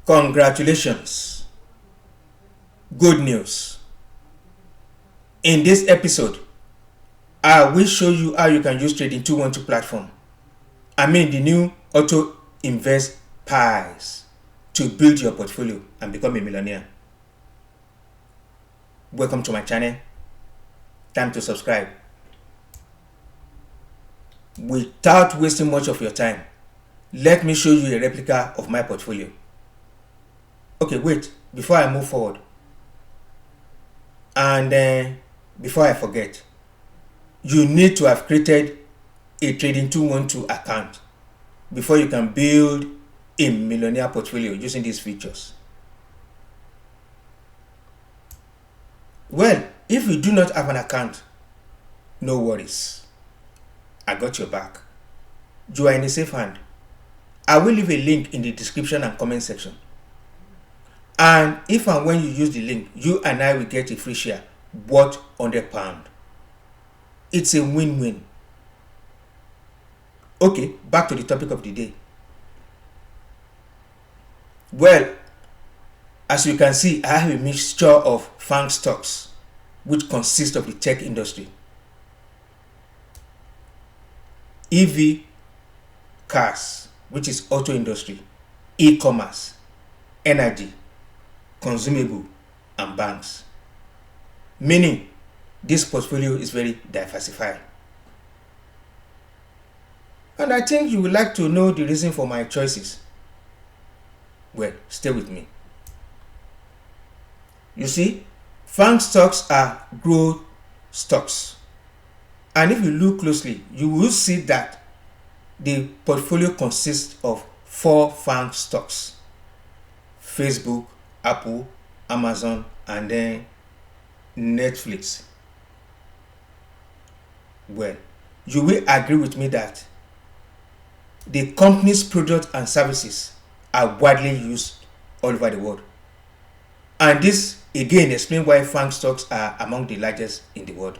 Congratulations. Good news. In this episode, I will show you how you can use Trading 212 platform. The new Auto Invest Pies to build your portfolio and become a millionaire. Welcome to my channel. Time to subscribe. Without wasting much of your time, let me show you a replica of my portfolio. Okay, wait, before I move forward, and before I forget, you need to have created a Trading 212 account before you can build a millionaire portfolio using these features. Well, if you do not have an account, no worries. I got your back. You are in a safe hand. I will leave a link in the description and comment section. And if and when you use the link, you and I will get a free share worth £100. It's a win-win. Okay, back to the topic of the day. Well, as you can see, I have a mixture of FANG stocks, which consist of the tech industry, EV cars, which is auto industry, e-commerce, energy, consumable, and banks. Meaning, this portfolio is very diversified. And I think you would like to know the reason for my choices. Well, stay with me. You see, FANG stocks are growth stocks. And if you look closely, you will see that the portfolio consists of 4 FANG stocks: Facebook, Apple, Amazon, and then Netflix. Well, you will agree with me that the company's products and services are widely used all over the world. And this again explains why FANG stocks are among the largest in the world.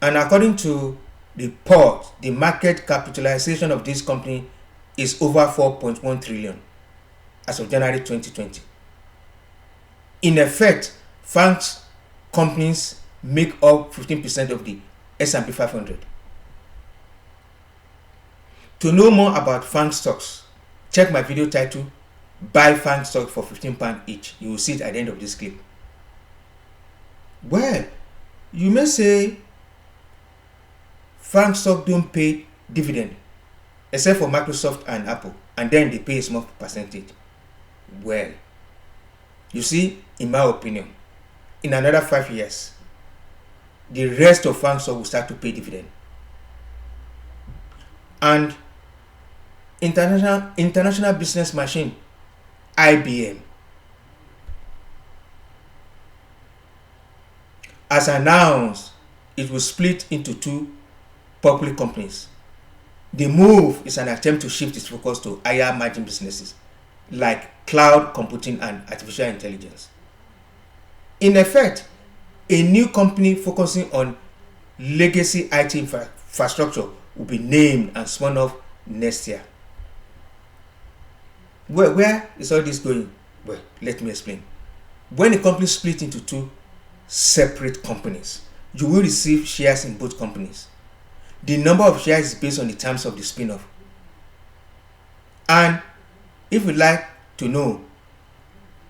And according to the report, the market capitalization of this company is over 4.1 trillion as of January 2020. In effect, FANG companies make up 15% of the S&P 500. To know more about FANG stocks, check my video title, Buy FANG stock for £15 each. You will see it at the end of this clip. Well, you may say FANG stock don't pay dividend, except for Microsoft and Apple, and then they pay a small percentage. Well, you see, in my opinion, in another 5 years, the rest of FANG stock will start to pay dividend. And international business machine, IBM, has announced it will split into 2 public companies. The move is an attempt to shift its focus to higher margin businesses like cloud computing and artificial intelligence. In effect, a new company focusing on legacy IT infrastructure will be named and spun off Nestor. Well, where is all this going? Well, let me explain. When a company split into 2 separate companies, you will receive shares in both companies. The number of shares is based on the terms of the spin-off. And if you'd like to know,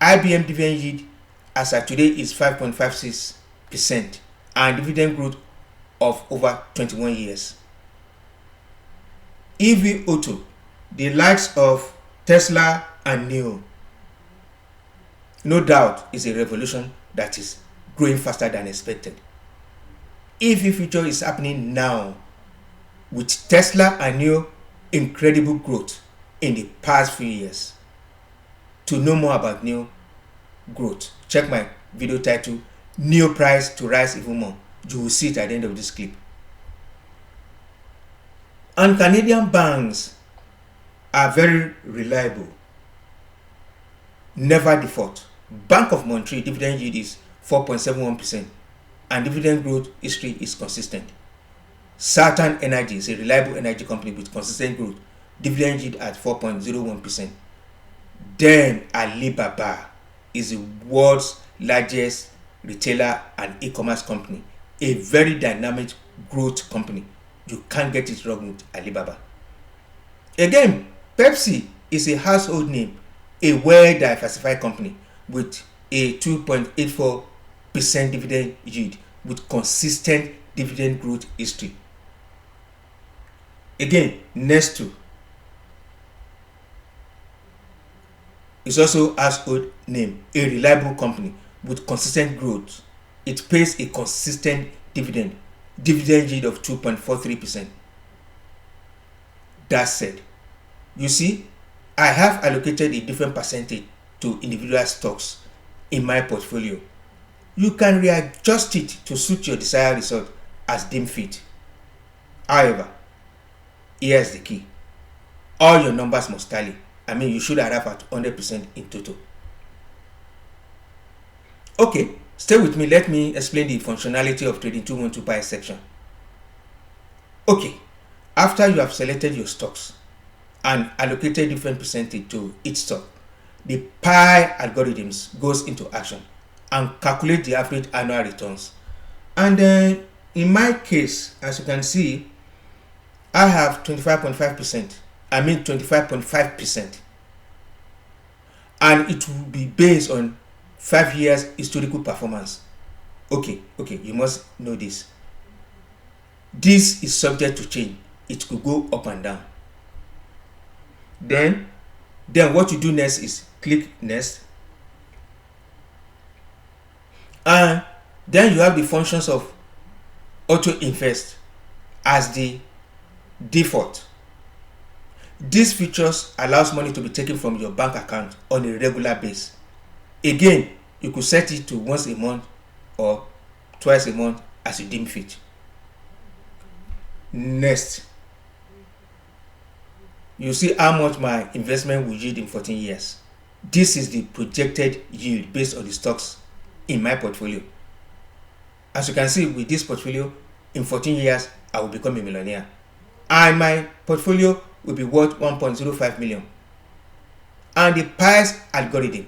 IBM dividend yield as of today is 5.56% and dividend growth of over 21 years. EV Auto, the likes of Tesla and NIO, no doubt is a revolution that is growing faster than expected. EV future is happening now, with Tesla and NIO incredible growth in the past few years. To know more about NIO growth, check my video title, NIO price to rise even more. You will see it at the end of this clip. And Canadian banks are very reliable, never default. Bank of Montreal dividend yield is 4.71% and dividend growth history is consistent. Southern Energy is a reliable energy company with consistent growth, dividend yield at 4.01%. Then Alibaba is the world's largest retailer and e-commerce company, a very dynamic growth company. You can't get it wrong with Alibaba. Again, Pepsi is a household name, a well-diversified company with a 2.84% dividend yield with consistent dividend growth history. Again, Nestor is also a household name, a reliable company with consistent growth. It pays a consistent dividend yield of 2.43%. That said, you see, I have allocated a different percentage to individual stocks in my portfolio. You can readjust it to suit your desired result as deemed fit. However, here's the key. All your numbers must tally. You should arrive at 100% in total. Okay, stay with me. Let me explain the functionality of Trading 212 Pie section. Okay, after you have selected your stocks and allocated different percentage to each stock, the pie algorithms goes into action and calculate the average annual returns. And then in my case, as you can see, I have 25.5%. 25.5%. And it will be based on 5 years historical performance. Okay, you must know this. This is subject to change. It could go up and down. Then what you do next is click next. And then you have the functions of auto invest as the default. These features allows money to be taken from your bank account on a regular basis. Again, you could set it to once a month or twice a month as you deem fit. Next, you see how much my investment will yield in 14 years. This is the projected yield based on the stocks in my portfolio. As you can see, with this portfolio, in 14 years, I will become a millionaire. And my portfolio will be worth 1.05 million. And the price algorithm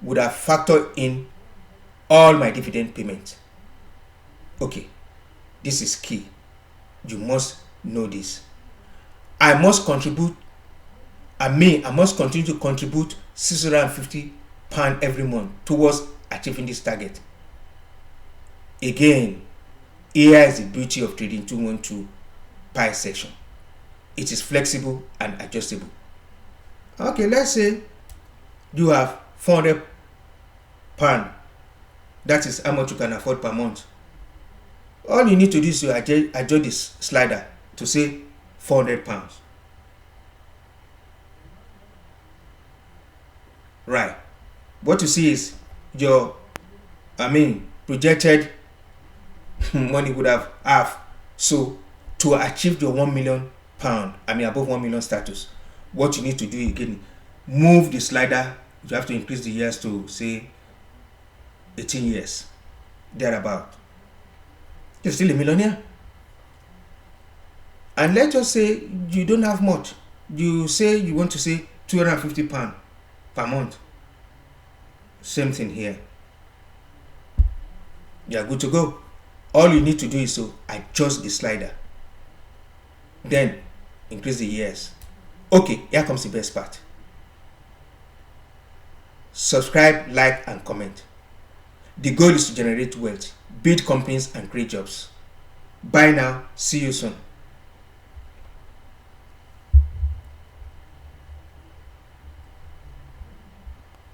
would have factored in all my dividend payments. Okay, this is key. You must know this. I must continue to contribute £650 every month towards achieving this target. Again, here is the beauty of Trading 212 Pie section. It is flexible and adjustable. Okay, let's say you have £400. That is how much you can afford per month. All you need to do is to adjust this slider to say £400. Right. What you see is your projected money would have half. So to achieve your £1 million, above 1 million status, what you need to do again, move the slider. You have to increase the years to say 18 years, thereabout. You're still a millionaire. And let's just say you don't have much. You say you want to say £250 per month. Same thing here. You are good to go. All you need to do is to adjust the slider. Then increase the years. Okay, here comes the best part. Subscribe, like, and comment. The goal is to generate wealth, build companies, and create jobs. Bye now. See you soon.